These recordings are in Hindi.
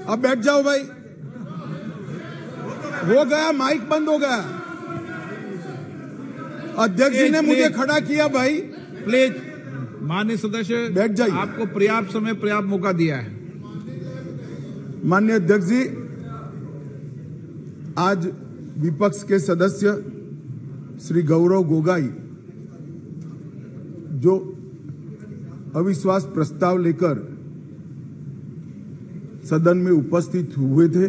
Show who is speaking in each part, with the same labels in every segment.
Speaker 1: अब बैठ जाओ भाई, हो गया, माइक बंद हो गया। अध्यक्ष जी ने मुझे खड़ा किया भाई।
Speaker 2: प्लीज माननीय सदस्य
Speaker 1: बैठ जाइए।
Speaker 2: आपको पर्याप्त समय पर्याप्त मौका दिया है।
Speaker 1: माननीय अध्यक्ष जी, आज विपक्ष के सदस्य श्री गौरव गोगाई जो अविश्वास प्रस्ताव लेकर सदन में उपस्थित हुए थे,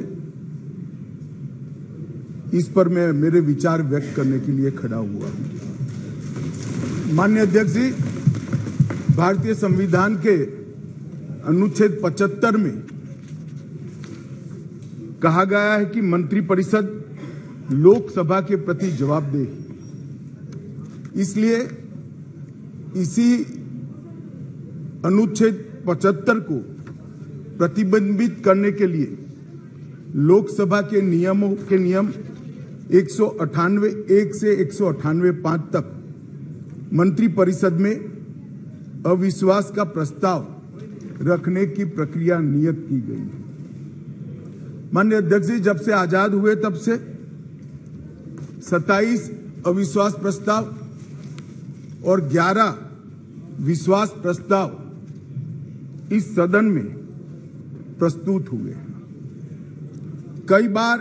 Speaker 1: इस पर मैं मेरे विचार व्यक्त करने के लिए खड़ा हुआ हूं। माननीय अध्यक्ष जी, भारतीय संविधान के अनुच्छेद 75 में कहा गया है कि मंत्रिपरिषद लोकसभा के प्रति जवाबदेह है। इसलिए इसी अनुच्छेद 75 को प्रतिबंधित करने के लिए लोकसभा के नियमों के नियम 198(1) से 198(5) तक मंत्रिपरिषद में अविश्वास का प्रस्ताव रखने की प्रक्रिया नियत की गई है। माननीय अध्यक्ष जी, जब से आजाद हुए तब से 27 अविश्वास प्रस्ताव और 11 विश्वास प्रस्ताव इस सदन में प्रस्तुत हुए। कई बार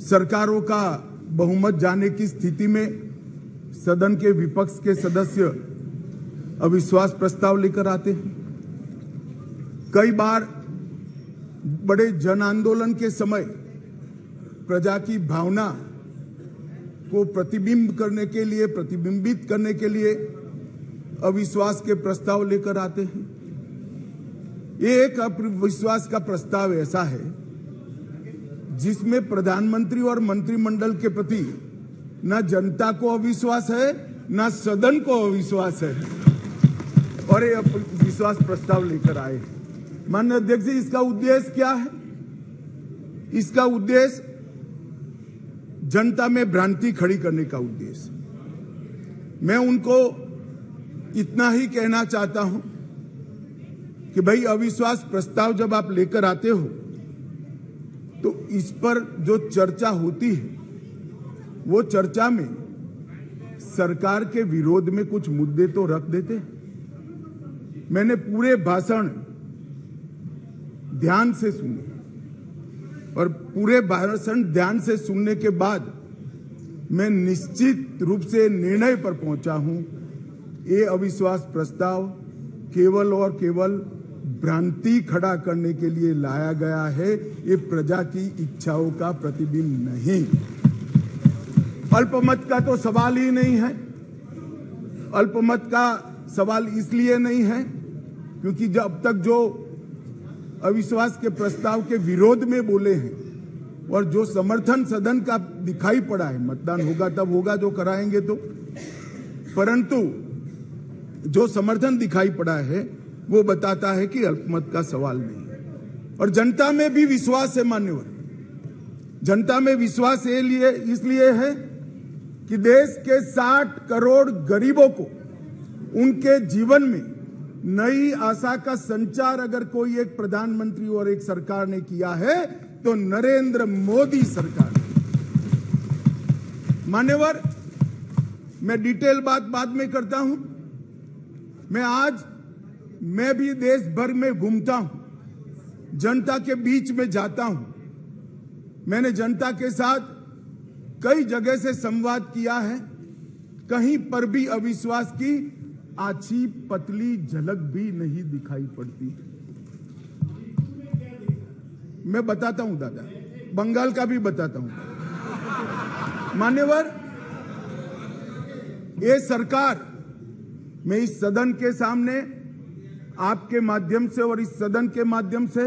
Speaker 1: सरकारों का बहुमत जाने की स्थिति में सदन के विपक्ष के सदस्य अविश्वास प्रस्ताव लेकर आते हैं। कई बार बड़े जन आंदोलन के समय प्रजा की भावना को प्रतिबिंबित करने के लिए अविश्वास के प्रस्ताव लेकर आते हैं। ये एक अविश्वास का प्रस्ताव ऐसा है जिसमें प्रधानमंत्री और मंत्रिमंडल के प्रति न जनता को अविश्वास है, न सदन को अविश्वास है, और ये विश्वास प्रस्ताव लेकर आए। माननीय अध्यक्ष जी, इसका उद्देश्य क्या है? इसका उद्देश्य जनता में भ्रांति खड़ी करने का उद्देश्य। मैं उनको इतना ही कहना चाहता हूं कि भाई, अविश्वास प्रस्ताव जब आप लेकर आते हो तो इस पर जो चर्चा होती है वो चर्चा में सरकार के विरोध में कुछ मुद्दे तो रख देते हैं। मैंने पूरे भाषण ध्यान से सुने और पूरे भाषण ध्यान से सुनने के बाद मैं निश्चित रूप से निर्णय पर पहुंचा हूं, ये अविश्वास प्रस्ताव केवल और केवल भ्रांति खड़ा करने के लिए लाया गया है। ये प्रजा की इच्छाओं का प्रतिबिंब नहीं। अल्पमत का तो सवाल ही नहीं है। अल्पमत का सवाल इसलिए नहीं है क्योंकि जब तक जो अविश्वास के प्रस्ताव के विरोध में बोले हैं और जो समर्थन सदन का दिखाई पड़ा है, मतदान होगा तब होगा जो कराएंगे तो, परंतु जो समर्थन दिखाई पड़ा है वो बताता है कि अल्पमत का सवाल नहीं है। और जनता में भी विश्वास है मान्यवर, जनता में विश्वास इसलिए है कि देश के 60 करोड़ गरीबों को उनके जीवन में नई आशा का संचार अगर कोई एक प्रधानमंत्री और एक सरकार ने किया है तो नरेंद्र मोदी सरकार। मान्यवर, मैं डिटेल बात बाद में करता हूं। मैं भी देश भर में घूमता हूं, जनता के बीच में जाता हूं। मैंने जनता के साथ कई जगह से संवाद किया है। कहीं पर भी अविश्वास की आछी पतली झलक भी नहीं दिखाई पड़ती। मैं बताता हूं दादा, बंगाल का भी बताता हूं। मान्यवर, ये सरकार, मैं इस सदन के सामने आपके माध्यम से और इस सदन के माध्यम से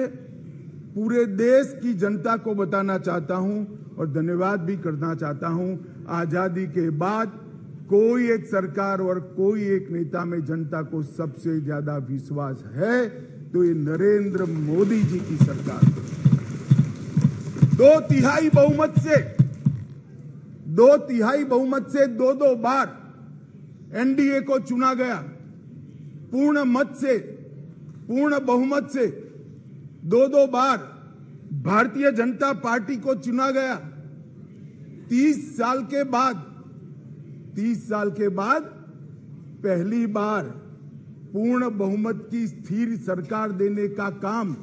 Speaker 1: पूरे देश की जनता को बताना चाहता हूं और धन्यवाद भी करना चाहता हूं। आजादी के बाद कोई एक सरकार और कोई एक नेता में जनता को सबसे ज्यादा विश्वास है तो ये नरेंद्र मोदी जी की सरकार। 2/3 बहुमत से 2 बार एनडीए को चुना गया। पूर्ण बहुमत से दो बार भारतीय जनता पार्टी को चुना गया। 30 साल के बाद पहली बार पूर्ण बहुमत की स्थिर सरकार देने का काम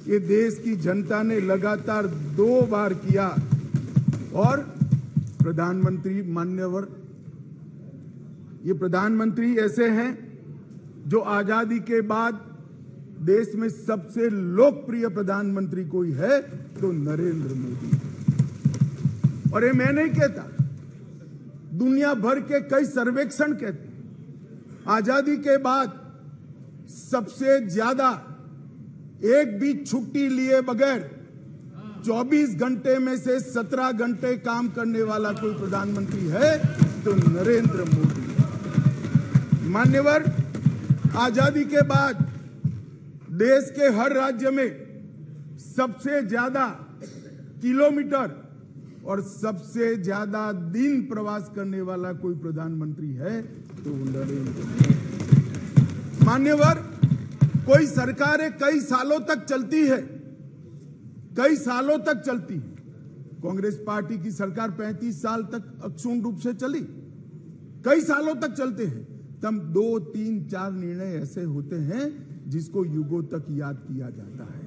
Speaker 1: ये देश की जनता ने लगातार 2 बार किया। और प्रधानमंत्री मान्यवर, ये प्रधानमंत्री ऐसे हैं जो आजादी के बाद देश में सबसे लोकप्रिय प्रधानमंत्री कोई है तो नरेंद्र मोदी। और ये मैं नहीं कहता, दुनिया भर के कई सर्वेक्षण कहते हैं आजादी के बाद सबसे ज्यादा एक भी छुट्टी लिए बगैर 24 घंटे में से 17 घंटे काम करने वाला कोई प्रधानमंत्री है तो नरेंद्र मोदी। मान्यवर, आजादी के बाद देश के हर राज्य में सबसे ज्यादा किलोमीटर और सबसे ज्यादा दिन प्रवास करने वाला कोई प्रधानमंत्री है तो नरेंद्र मोदी। मान्यवर, कोई सरकारें कई सालों तक चलती है, कांग्रेस पार्टी की सरकार 35 साल तक अक्षुण्ण रूप से चली, कई सालों तक चलते हैं। तब 2, 3, 4 निर्णय ऐसे होते हैं जिसको युगों तक याद किया जाता है।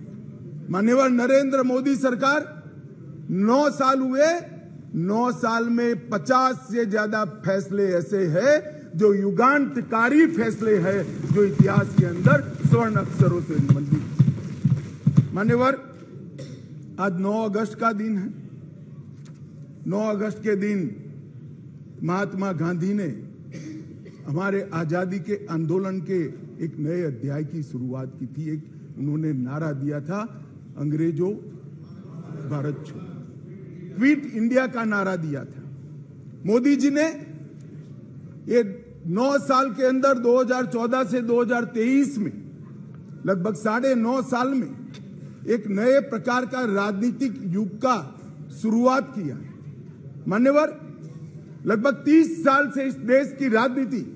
Speaker 1: माननीय नरेंद्र मोदी सरकार 9 साल हुए, 9 साल में 50 से ज्यादा फैसले ऐसे हैं जो युगांतकारी फैसले हैं, जो इतिहास के अंदर स्वर्ण अक्षरों से मंडित। मान्यवर, आज 9 अगस्त का दिन है। 9 अगस्त के दिन महात्मा गांधी ने हमारे आजादी के आंदोलन के एक नए अध्याय की शुरुआत की थी। उन्होंने नारा दिया था, अंग्रेजों भारत छोड़ो, क्विट इंडिया का नारा दिया था। मोदी जी ने ये 9 साल के अंदर 2014 से 2023 में लगभग 9.5 साल में एक नए प्रकार का राजनीतिक युग का शुरुआत किया। मान्यवर, लगभग 30 साल से इस देश की राजनीति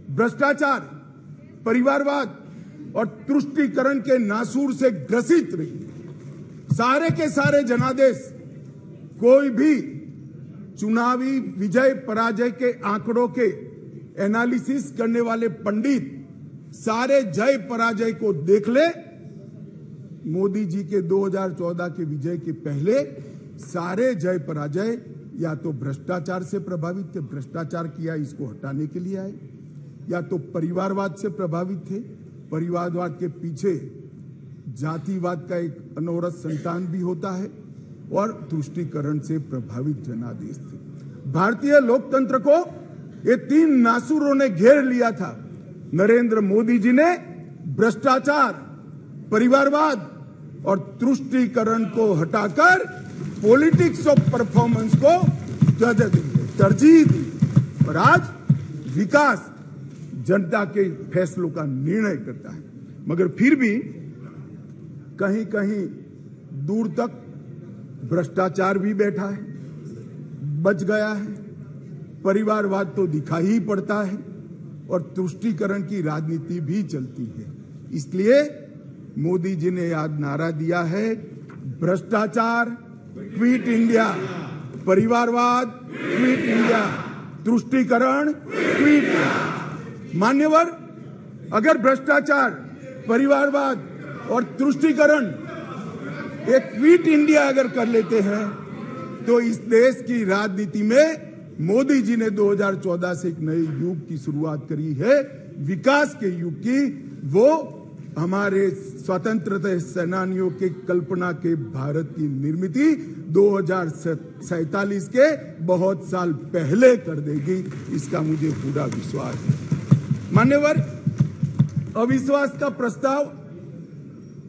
Speaker 1: भ्रष्टाचार, परिवारवाद और तुष्टीकरण के नासूर से ग्रसित रही। सारे के सारे जनादेश, कोई भी चुनावी विजय पराजय के आंकड़ों के एनालिसिस करने वाले पंडित सारे जय पराजय को देख ले। मोदी जी के 2014 के विजय के पहले सारे जय पराजय या तो भ्रष्टाचार से प्रभावित थे, भ्रष्टाचार किया इसको हटाने के लिए आए, या तो परिवारवाद से प्रभावित थे, परिवारवाद के पीछे जातिवाद का एक अनवरत संतान भी होता है, और तुष्टीकरण से प्रभावित जनादेश थे। भारतीय लोकतंत्र को ये 3 नासूरों ने घेर लिया था। नरेंद्र मोदी जी ने भ्रष्टाचार, परिवारवाद और तुष्टीकरण को हटाकर पॉलिटिक्स ऑफ परफॉर्मेंस को तरजीह दी, और आज विकास जनता के फैसलों का निर्णय करता है। मगर फिर भी कहीं कहीं दूर तक भ्रष्टाचार भी बैठा है, बच गया है, परिवारवाद तो दिखाई ही पड़ता है, और तुष्टीकरण की राजनीति भी चलती है। इसलिए मोदी जी ने आज नारा दिया है, भ्रष्टाचार क्विट इंडिया, परिवारवाद क्विट इंडिया, तुष्टीकरण क्विट इंडिया। मान्यवर, अगर भ्रष्टाचार, परिवारवाद और तुष्टीकरण एक क्विट इंडिया अगर कर लेते हैं तो इस देश की राजनीति में मोदी जी ने 2014 से एक नए युग की शुरुआत करी है, विकास के युग की। वो हमारे स्वतंत्रता सेनानियों के कल्पना के भारत की निर्मित 2047 के बहुत साल पहले कर देगी, इसका मुझे पूरा विश्वास है। मान्यवर, अविश्वास का प्रस्ताव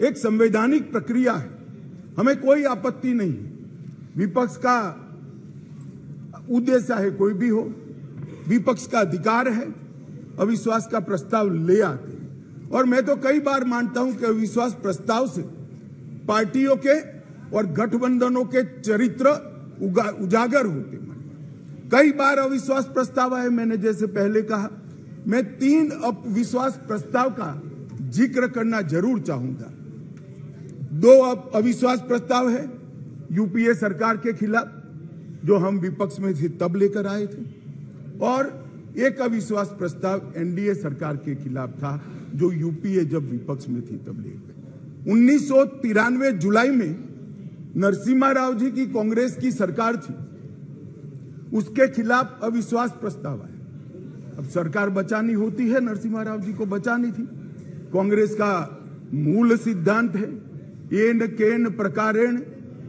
Speaker 1: एक संवैधानिक प्रक्रिया है, हमें कोई आपत्ति नहीं। विपक्ष का उद्देश्य है कोई भी हो, विपक्ष का अधिकार है, अविश्वास का प्रस्ताव ले आते हैं। और मैं तो कई बार मानता हूं कि अविश्वास प्रस्ताव से पार्टियों के और गठबंधनों के चरित्र उजागर होते। कई बार अविश्वास प्रस्ताव आए, मैंने जैसे पहले कहा, मैं 3 अविश्वास प्रस्ताव का जिक्र करना जरूर चाहूंगा। दो अविश्वास प्रस्ताव है यूपीए सरकार के खिलाफ, जो हम विपक्ष में थे तब लेकर आए थे, और एक अविश्वास प्रस्ताव एनडीए सरकार के खिलाफ था, जो यूपीए जब विपक्ष में थी तब ले गए। 1993 जुलाई में नरसिम्हा राव जी की कांग्रेस की सरकार थी, उसके खिलाफ अविश्वास प्रस्ताव आया। अब सरकार बचानी होती है, नरसिम्हा राव जी को बचानी थी। कांग्रेस का मूल सिद्धांत है एन केन प्रकारेण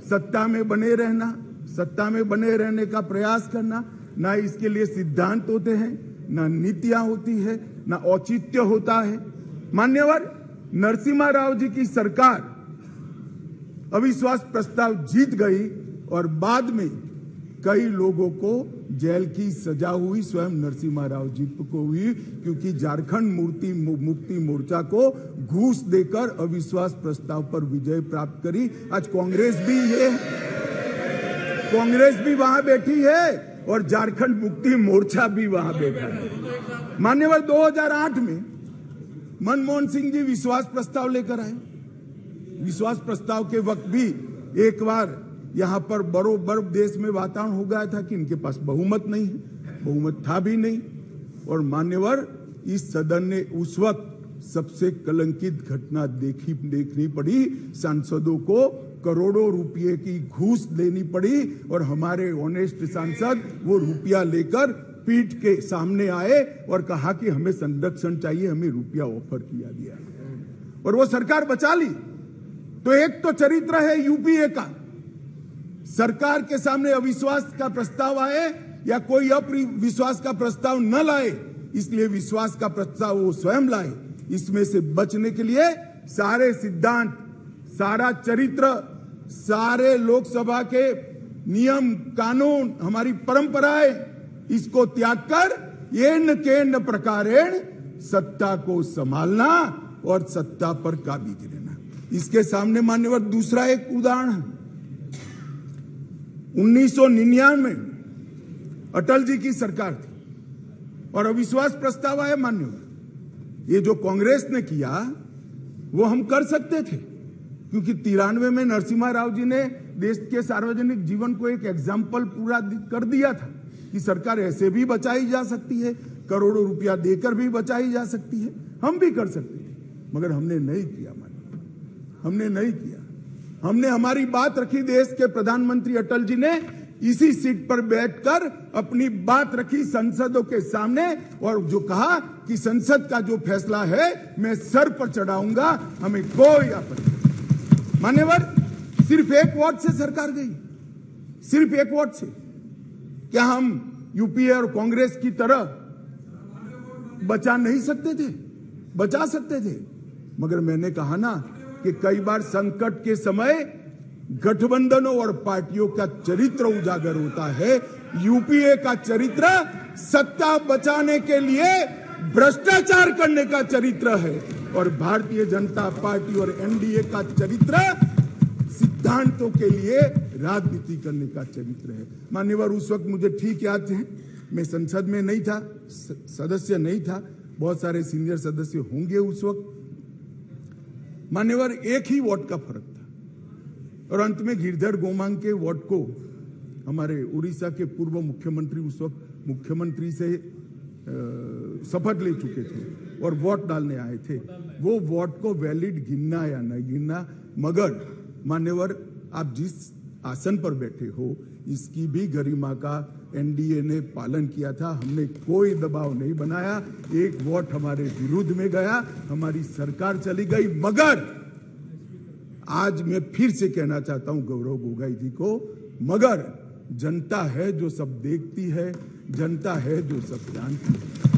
Speaker 1: सत्ता में बने रहना, सत्ता में बने रहने का प्रयास करना। ना इसके लिए सिद्धांत होते हैं, ना नीतियां होती है, ना औचित्य होता है। मान्यवर, नरसिम्हा राव जी की सरकार अविश्वास प्रस्ताव जीत गई और बाद में कई लोगों को जेल की सजा हुई, स्वयं नरसिम्हा राव जी को हुई, क्योंकि झारखंड मुक्ति मोर्चा को घूस देकर अविश्वास प्रस्ताव पर विजय प्राप्त करी। आज कांग्रेस भी वहां बैठी है और झारखंड मुक्ति मोर्चा भी वहां बैठा है। मान्यवर, 2008 में मनमोहन सिंह जी विश्वास प्रस्ताव लेकर आए। विश्वास प्रस्ताव के वक्त भी एक बार यहां पर बरोबर देश में वातावरण हो गया था कि इनके पास बहुमत नहीं है, बहुमत था भी नहीं। और मान्यवर, इस सदन ने उस वक्त सबसे कलंकित घटना देखनी पड़ी। सांसदों को करोड़ों रुपए की घूस देनी पड़ी और हमारे ऑनेस्ट सांसद वो रुपया लेकर पीठ के सामने आए और कहा कि हमें संरक्षण चाहिए, हमें रुपया ऑफर किया गया और वो सरकार बचा ली। तो एक तो चरित्र है यूपीए का, सरकार के सामने अविश्वास का प्रस्ताव आए या कोई अविश्वास का प्रस्ताव न लाए, इसलिए विश्वास का प्रस्ताव वो स्वयं लाए। इसमें से बचने के लिए सारे सिद्धांत, सारा चरित्र, सारे लोकसभा के नियम कानून, हमारी परंपराएं, इसको त्याग कर येन केन प्रकारेण सत्ता को संभालना और सत्ता पर काबिज रहना। इसके सामने मान्यवर दूसरा एक उदाहरण है। 1999 में अटल जी की सरकार थी और अविश्वास प्रस्ताव आया। मान्यवर, ये जो कांग्रेस ने किया वो हम कर सकते थे, क्योंकि 93 में नरसिम्हा राव जी ने देश के सार्वजनिक जीवन को एक एग्जाम्पल पूरा कर दिया था कि सरकार ऐसे भी बचाई जा सकती है, करोड़ों रुपया देकर भी बचाई जा सकती है। हम भी कर सकते थे, मगर हमने नहीं किया। हमने नहीं किया। हमने हमारी बात रखी। देश के प्रधानमंत्री अटल जी ने इसी सीट पर बैठकर अपनी बात रखी संसदों के सामने और जो कहा कि संसद का जो फैसला है मैं सर पर चढ़ाऊंगा, हमें कोई आपत्ति नहीं। मान्यवर, सिर्फ एक वोट से सरकार गई, सिर्फ एक वोट से। क्या हम यूपीए और कांग्रेस की तरह बचा नहीं सकते थे? बचा सकते थे, मगर मैंने कहा ना कि कई बार संकट के समय गठबंधनों और पार्टियों का चरित्र उजागर होता है। यूपीए का चरित्र सत्ता बचाने के लिए भ्रष्टाचार करने का चरित्र है और भारतीय जनता पार्टी और एनडीए का चरित्र सिद्धांतों के लिए राजनीति करने का चरित्र है। मान्यवर, उस वक्त मुझे ठीक याद है, मैं संसद में नहीं था, सदस्य नहीं था, बहुत सारे सीनियर सदस्य होंगे उस वक्त। मान्यवर, एक ही वोट का फर्क था और अंत में गिरधर गोमांग के वोट को हमारे उड़ीसा के पूर्व मुख्यमंत्री उस वक्त मुख्यमंत्री से शपथ ले चुके थे और वोट डालने आए थे। वो वोट को वैलिड गिनना या नहीं गिनना, मगर मान्यवर, आप जिस आसन पर बैठे हो इसकी भी गरिमा का एनडीए ने पालन किया था। हमने कोई दबाव नहीं बनाया। एक वोट हमारे विरुद्ध में गया, हमारी सरकार चली गई। मगर आज मैं फिर से कहना चाहता हूं गौरव गोगोई जी को, मगर जनता है जो सब देखती है, जनता है जो सब जानती है।